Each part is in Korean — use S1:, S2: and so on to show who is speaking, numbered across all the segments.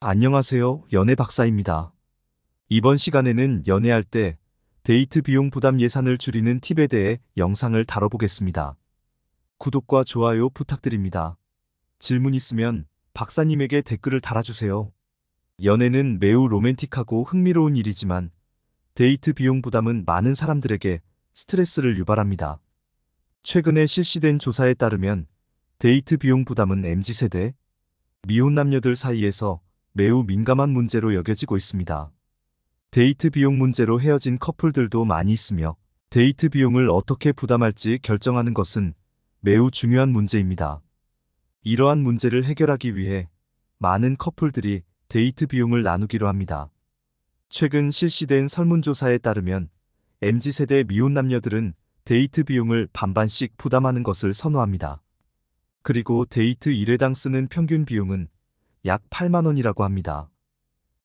S1: 안녕하세요. 연애 박사입니다. 이번 시간에는 연애할 때 데이트 비용 부담 예산을 줄이는 팁에 대해 영상을 다뤄보겠습니다. 구독과 좋아요 부탁드립니다. 질문 있으면 박사님에게 댓글을 달아주세요. 연애는 매우 로맨틱하고 흥미로운 일이지만 데이트 비용 부담은 많은 사람들에게 스트레스를 유발합니다. 최근에 실시된 조사에 따르면 데이트 비용 부담은 MZ세대, 미혼 남녀들 사이에서 매우 민감한 문제로 여겨지고 있습니다. 데이트 비용 문제로 헤어진 커플들도 많이 있으며 데이트 비용을 어떻게 부담할지 결정하는 것은 매우 중요한 문제입니다. 이러한 문제를 해결하기 위해 많은 커플들이 데이트 비용을 나누기로 합니다. 최근 실시된 설문조사에 따르면 MZ세대 미혼 남녀들은 데이트 비용을 반반씩 부담하는 것을 선호합니다. 그리고 데이트 1회당 쓰는 평균 비용은 약 8만 원이라고 합니다.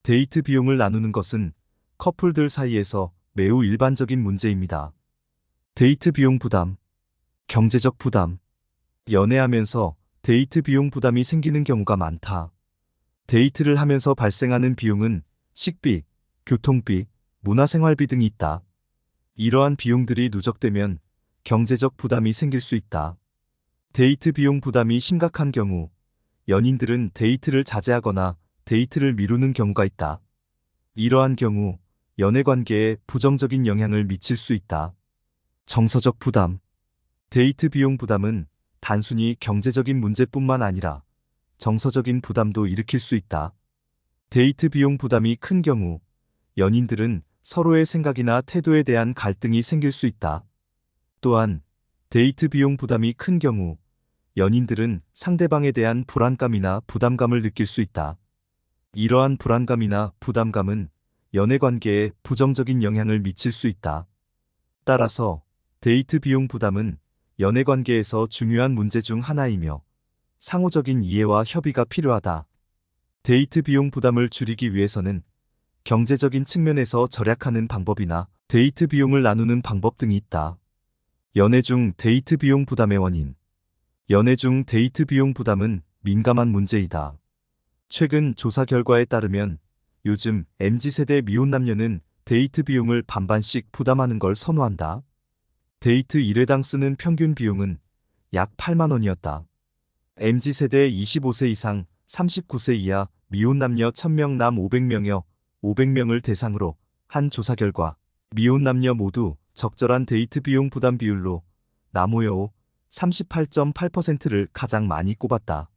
S1: 데이트 비용을 나누는 것은 커플들 사이에서 매우 일반적인 문제입니다. 데이트 비용 부담, 경제적 부담. 연애하면서 데이트 비용 부담이 생기는 경우가 많다. 데이트를 하면서 발생하는 비용은 식비, 교통비, 문화생활비 등이 있다. 이러한 비용들이 누적되면 경제적 부담이 생길 수 있다. 데이트 비용 부담이 심각한 경우 연인들은 데이트를 자제하거나 데이트를 미루는 경우가 있다. 이러한 경우 연애 관계에 부정적인 영향을 미칠 수 있다. 정서적 부담. 데이트 비용 부담은 단순히 경제적인 문제뿐만 아니라 정서적인 부담도 일으킬 수 있다. 데이트 비용 부담이 큰 경우 연인들은 서로의 생각이나 태도에 대한 갈등이 생길 수 있다. 또한 데이트 비용 부담이 큰 경우 연인들은 상대방에 대한 불안감이나 부담감을 느낄 수 있다. 이러한 불안감이나 부담감은 연애 관계에 부정적인 영향을 미칠 수 있다. 따라서 데이트 비용 부담은 연애 관계에서 중요한 문제 중 하나이며 상호적인 이해와 협의가 필요하다. 데이트 비용 부담을 줄이기 위해서는 경제적인 측면에서 절약하는 방법이나 데이트 비용을 나누는 방법 등이 있다. 연애 중 데이트 비용 부담의 원인. 연애 중 데이트 비용 부담은 민감한 문제이다. 최근 조사 결과에 따르면 요즘 MZ세대 미혼 남녀는 데이트 비용을 반반씩 부담하는 걸 선호한다. 데이트 1회당 쓰는 평균 비용은 약 8만 원이었다. MZ세대 25세 이상 39세 이하 미혼 남녀 1000명 남 500명여 500명을 대상으로 한 조사 결과 미혼 남녀 모두 적절한 데이트 비용 부담 비율로 남호여 38.8%를 가장 많이 꼽았다.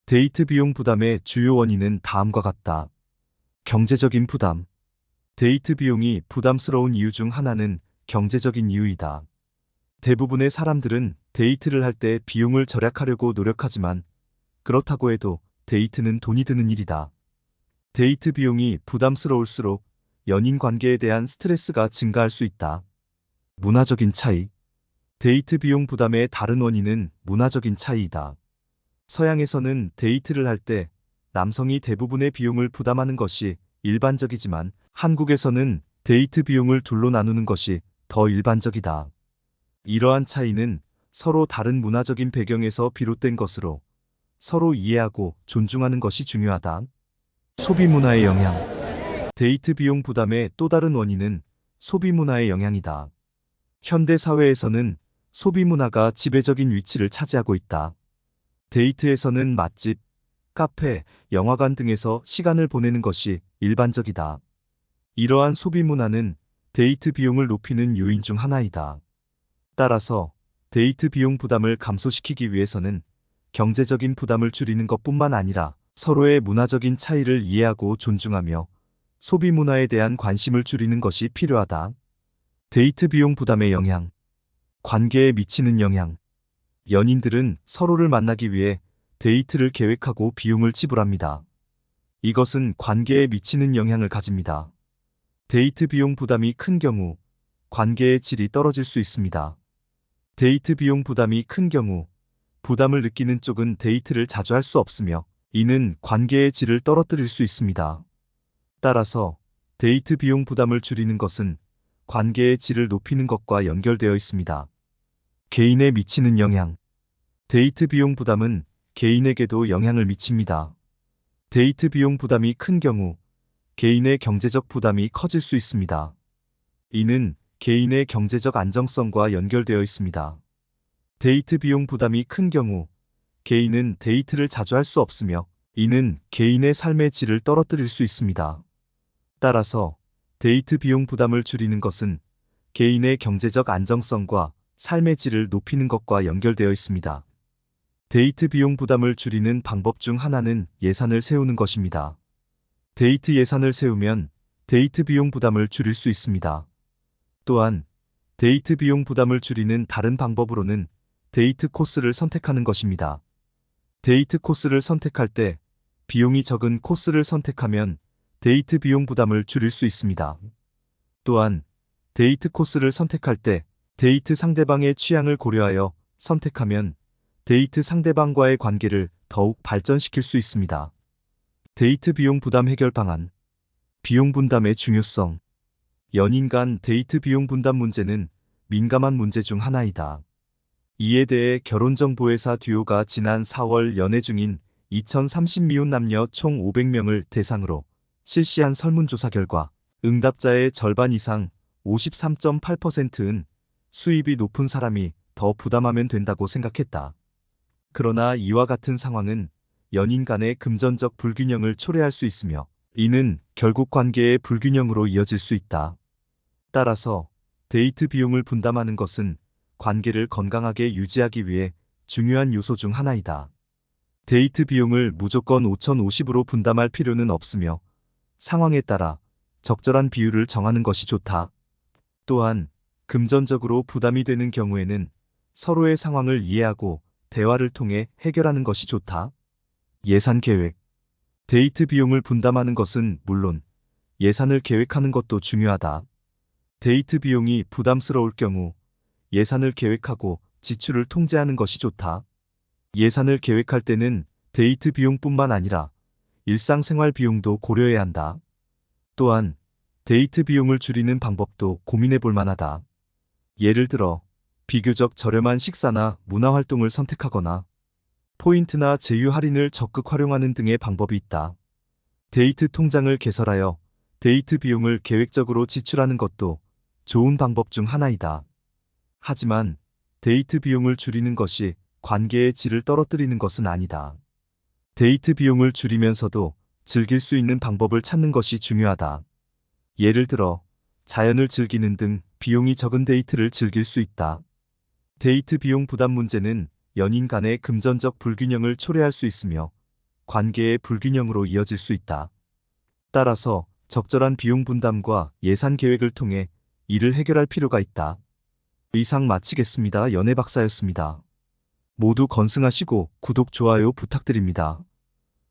S1: 데이트 비용 부담의 주요 원인은 다음과 같다. 경제적인 부담. 데이트 비용이 부담스러운 이유 중 하나는 경제적인 이유이다. 대부분의 사람들은 데이트를 할 때 비용을 절약하려고 노력하지만 그렇다고 해도 데이트는 돈이 드는 일이다. 데이트 비용이 부담스러울수록 연인 관계에 대한 스트레스가 증가할 수 있다. 문화적인 차이. 데이트 비용 부담의 다른 원인은 문화적인 차이이다. 서양에서는 데이트를 할 때 남성이 대부분의 비용을 부담하는 것이 일반적이지만 한국에서는 데이트 비용을 둘로 나누는 것이 더 일반적이다. 이러한 차이는 서로 다른 문화적인 배경에서 비롯된 것으로 서로 이해하고 존중하는 것이 중요하다. 소비 문화의 영향. 데이트 비용 부담의 또 다른 원인은 소비 문화의 영향이다. 현대 사회에서는 소비 문화가 지배적인 위치를 차지하고 있다. 데이트에서는 맛집, 카페, 영화관 등에서 시간을 보내는 것이 일반적이다. 이러한 소비 문화는 데이트 비용을 높이는 요인 중 하나이다. 따라서 데이트 비용 부담을 감소시키기 위해서는 경제적인 부담을 줄이는 것뿐만 아니라 서로의 문화적인 차이를 이해하고 존중하며 소비 문화에 대한 관심을 줄이는 것이 필요하다. 데이트 비용 부담의 영향. 관계에 미치는 영향. 연인들은 서로를 만나기 위해 데이트를 계획하고 비용을 지불합니다. 이것은 관계에 미치는 영향을 가집니다. 데이트 비용 부담이 큰 경우 관계의 질이 떨어질 수 있습니다. 데이트 비용 부담이 큰 경우 부담을 느끼는 쪽은 데이트를 자주 할 수 없으며 이는 관계의 질을 떨어뜨릴 수 있습니다. 따라서 데이트 비용 부담을 줄이는 것은 관계의 질을 높이는 것과 연결되어 있습니다. 개인에 미치는 영향. 데이트 비용 부담은 개인에게도 영향을 미칩니다. 데이트 비용 부담이 큰 경우 개인의 경제적 부담이 커질 수 있습니다. 이는 개인의 경제적 안정성과 연결되어 있습니다. 데이트 비용 부담이 큰 경우 개인은 데이트를 자주 할 수 없으며 이는 개인의 삶의 질을 떨어뜨릴 수 있습니다. 따라서 데이트 비용 부담을 줄이는 것은 개인의 경제적 안정성과 삶의 질을 높이는 것과 연결되어 있습니다. 데이트 비용 부담을 줄이는 방법 중 하나는 예산을 세우는 것입니다. 데이트 예산을 세우면 데이트 비용 부담을 줄일 수 있습니다. 또한 데이트 비용 부담을 줄이는 다른 방법으로는 데이트 코스를 선택하는 것입니다. 데이트 코스를 선택할 때 비용이 적은 코스를 선택하면 데이트 비용 부담을 줄일 수 있습니다. 또한 데이트 코스를 선택할 때 데이트 상대방의 취향을 고려하여 선택하면 데이트 상대방과의 관계를 더욱 발전시킬 수 있습니다. 데이트 비용 부담 해결 방안. 비용 분담의 중요성. 연인 간 데이트 비용 분담 문제는 민감한 문제 중 하나이다. 이에 대해 결혼정보회사 듀오가 지난 4월 연애 중인 2030 미혼 남녀 총 500명을 대상으로 실시한 설문조사 결과 응답자의 절반 이상 53.8%는 수입이 높은 사람이 더 부담하면 된다고 생각했다. 그러나 이와 같은 상황은 연인 간의 금전적 불균형을 초래할 수 있으며 이는 결국 관계의 불균형으로 이어질 수 있다. 따라서 데이트 비용을 분담하는 것은 관계를 건강하게 유지하기 위해 중요한 요소 중 하나이다. 데이트 비용을 무조건 5050으로 분담할 필요는 없으며 상황에 따라 적절한 비율을 정하는 것이 좋다. 또한 금전적으로 부담이 되는 경우에는 서로의 상황을 이해하고 대화를 통해 해결하는 것이 좋다. 예산 계획. 데이트 비용을 분담하는 것은 물론 예산을 계획하는 것도 중요하다. 데이트 비용이 부담스러울 경우 예산을 계획하고 지출을 통제하는 것이 좋다. 예산을 계획할 때는 데이트 비용뿐만 아니라 일상생활 비용도 고려해야 한다. 또한 데이트 비용을 줄이는 방법도 고민해 볼 만하다. 예를 들어 비교적 저렴한 식사나 문화활동을 선택하거나 포인트나 제휴 할인을 적극 활용하는 등의 방법이 있다. 데이트 통장을 개설하여 데이트 비용을 계획적으로 지출하는 것도 좋은 방법 중 하나이다. 하지만 데이트 비용을 줄이는 것이 관계의 질을 떨어뜨리는 것은 아니다. 데이트 비용을 줄이면서도 즐길 수 있는 방법을 찾는 것이 중요하다. 예를 들어 자연을 즐기는 등 비용이 적은 데이트를 즐길 수 있다. 데이트 비용 부담 문제는 연인 간의 금전적 불균형을 초래할 수 있으며 관계의 불균형으로 이어질 수 있다. 따라서 적절한 비용 분담과 예산 계획을 통해 이를 해결할 필요가 있다. 이상 마치겠습니다. 연애 박사였습니다. 모두 건승하시고 구독, 좋아요 부탁드립니다.